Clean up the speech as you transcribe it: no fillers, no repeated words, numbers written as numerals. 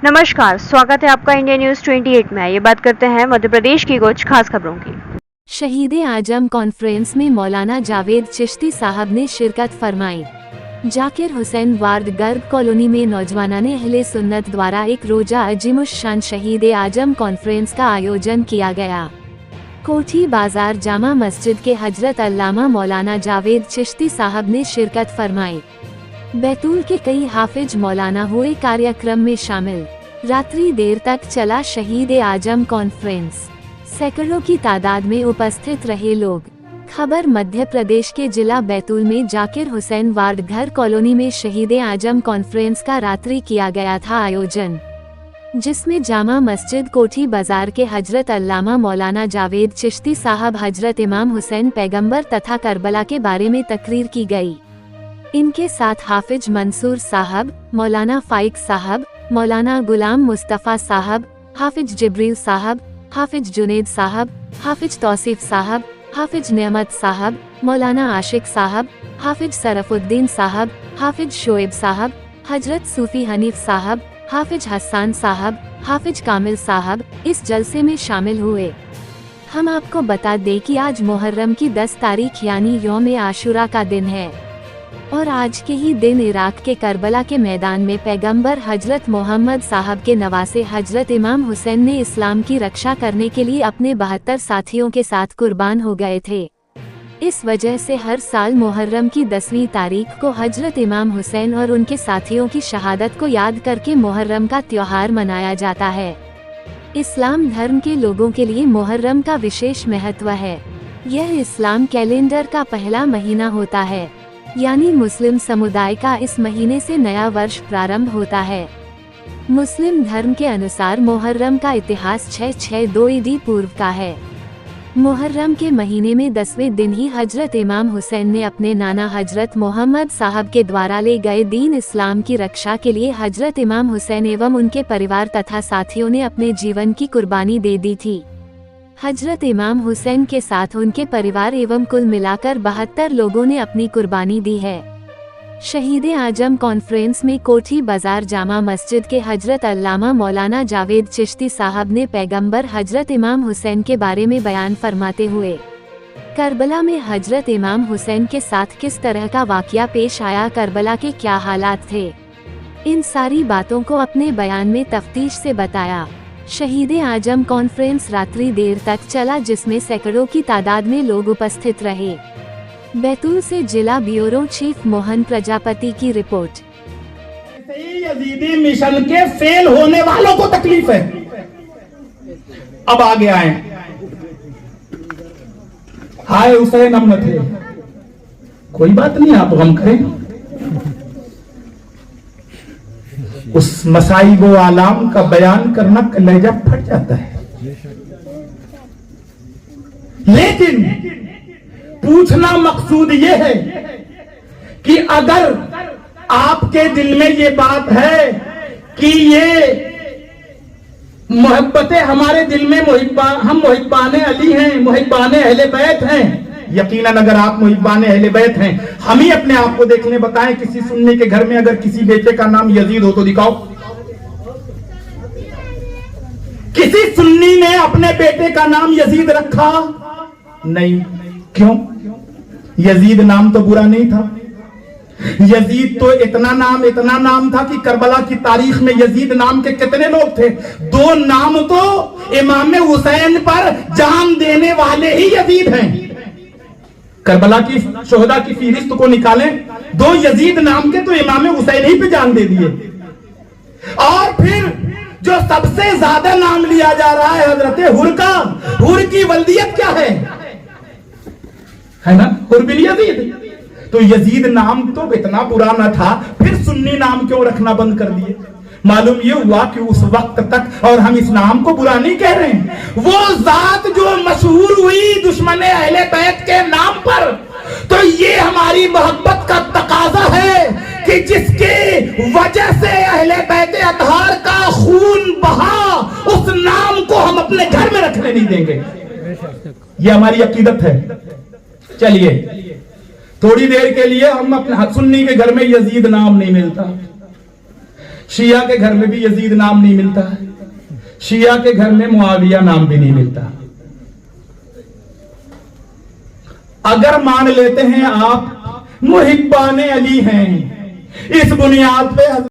नमस्कार, स्वागत है आपका इंडिया न्यूज 28 में। ये बात करते हैं मध्य प्रदेश की कुछ खास खबरों की। शहीद आजम कॉन्फ्रेंस में मौलाना जावेद चिश्ती साहब ने शिरकत फरमाई। जाकिर हुसैन वार्ड गर्ग कॉलोनी में नौजवानान अहले सुन्नत द्वारा एक रोजा अजीमुश्शान शहीद आजम कॉन्फ्रेंस का आयोजन किया गया। कोठी बाजार जामा मस्जिद के हजरत अल्लामा मौलाना जावेद चिश्ती साहब ने शिरकत फरमाई। बैतूल के कई हाफिज मौलाना हुए कार्यक्रम में शामिल। रात्रि देर तक चला शहीद आजम कॉन्फ्रेंस, सैकड़ों की तादाद में उपस्थित रहे लोग। खबर मध्य प्रदेश के जिला बैतूल में जाकिर हुसैन वार्ड घर कॉलोनी में शहीद आजम कॉन्फ्रेंस का रात्रि किया गया था आयोजन, जिसमें जामा मस्जिद कोठी बाजार के हजरत अल्लामा मौलाना जावेद चिश्ती साहब, हजरत इमाम हुसैन पैगंबर तथा करबला के बारे में तकरीर की गई। इनके साथ हाफिज मंसूर साहब, मौलाना फाइक साहब, मौलाना गुलाम मुस्तफ़ा साहब, हाफिज जिब्रील साहब, हाफिज जुनेद साहब, हाफिज तौसीफ साहब, हाफिज नेमत साहब, मौलाना आशिक साहब, हाफिज सरफुद्दीन साहब, हाफिज शोएब साहब, हजरत सूफी हनीफ साहब, हाफिज हसन साहब, हाफिज कामिल साहब इस जलसे में शामिल हुए। हम आपको बता दें कि आज मुहर्रम की 10 तारीख यानी यौम आशुरा का दिन है और आज के ही दिन इराक के करबला के मैदान में पैगंबर हजरत मोहम्मद साहब के नवासे हजरत इमाम हुसैन ने इस्लाम की रक्षा करने के लिए अपने 72 साथियों के साथ कुर्बान हो गए थे। इस वजह से हर साल मुहर्रम की 10वीं तारीख को हजरत इमाम हुसैन और उनके साथियों की शहादत को याद करके मुहर्रम का त्योहार मनाया जाता है। इस्लाम धर्म के लोगों के लिए मुहर्रम का विशेष महत्व है। यह इस्लाम कैलेंडर का पहला महीना होता है, यानी मुस्लिम समुदाय का इस महीने से नया वर्ष प्रारंभ होता है। मुस्लिम धर्म के अनुसार मुहर्रम का इतिहास 662 ईदी पूर्व का है। मुहर्रम के महीने में 10वें दिन ही हजरत इमाम हुसैन ने अपने नाना हजरत मोहम्मद साहब के द्वारा ले गए दीन इस्लाम की रक्षा के लिए हजरत इमाम हुसैन एवं उनके परिवार तथा साथियों ने अपने जीवन की कुर्बानी दे दी थी। हजरत इमाम हुसैन के साथ उनके परिवार एवं कुल मिलाकर 72 लोगों ने अपनी कुर्बानी दी है। शहीद आजम कॉन्फ्रेंस में कोठी बाजार जामा मस्जिद के हजरत अल्लामा मौलाना जावेद चिश्ती साहब ने पैगंबर हजरत इमाम हुसैन के बारे में बयान फरमाते हुए करबला में हजरत इमाम हुसैन के साथ किस तरह का वाकया पेश आया, करबला के क्या हालात थे, इन सारी बातों को अपने बयान में तफ्तीश से बताया। शहीद आजम कॉन्फ्रेंस रात्रि देर तक चला, जिसमें सैकड़ों की तादाद में लोग उपस्थित रहे। बैतूल से जिला ब्यूरो चीफ मोहन प्रजापति की रिपोर्ट। यजीदी मिशन के फेल होने वालों को तकलीफ है। अब आगे आए, हाय हुसैन हम न थे, कोई बात नहीं, आप गम करें। उस मसाइब व आलाम का बयान करना कलेजा फट जाता है, लेकिन पूछना मकसूद ये है कि अगर आपके दिल में ये बात है कि ये मोहब्बतें हमारे दिल में हम मुहिब्बाने अली हैं, मुहिब्बाने अहले बैत हैं, यकीनन अगर आप मुहिब्बाने अहले बैत हैं, हम ही अपने आप को देखने बताएं, किसी सुन्नी के घर में अगर किसी बेटे का नाम यजीद हो तो दिखाओ। किसी सुन्नी ने अपने बेटे का नाम यजीद रखा नहीं, क्यों? यजीद नाम तो बुरा नहीं था। यजीद तो इतना नाम था कि करबला की तारीख में यजीद नाम के कितने लोग थे। 2 नाम तो इमाम हुसैन पर जान देने वाले ही यजीद हैं। करबला की शोहदा की फहरिस्त को निकालें, 2 यजीद नाम के तो इमाम हुसैन ही पे जान दे दिए। और फिर जो सबसे ज्यादा नाम लिया जा रहा है हजरत हुर का, हुर की वल्दियत क्या है ना, हुर बिन यजीद। तो यजीद नाम तो इतना पुराना था, फिर सुन्नी नाम क्यों रखना बंद कर दिए? मालूम ये हुआ कि उस वक्त तक, और हम इस नाम को बुरा नहीं कह रहे हैं, वो जात जो मशहूर हुई दुश्मने अहले बैत के नाम पर, तो ये हमारी मोहब्बत का तकाजा है कि जिसके वजह से अहले बैत अतहार का खून बहा, उस नाम को हम अपने घर में रखने नहीं देंगे। ये हमारी अकीदत है। चलिए, थोड़ी देर के लिए हम अपने सुन्नी के घर में यजीद नाम नहीं मिलता, शिया के घर में भी यजीद नाम नहीं मिलता है, शिया के घर में मुआविया नाम भी नहीं मिलता। अगर मान लेते हैं आप मुहिब्बाने अली हैं, इस बुनियाद पे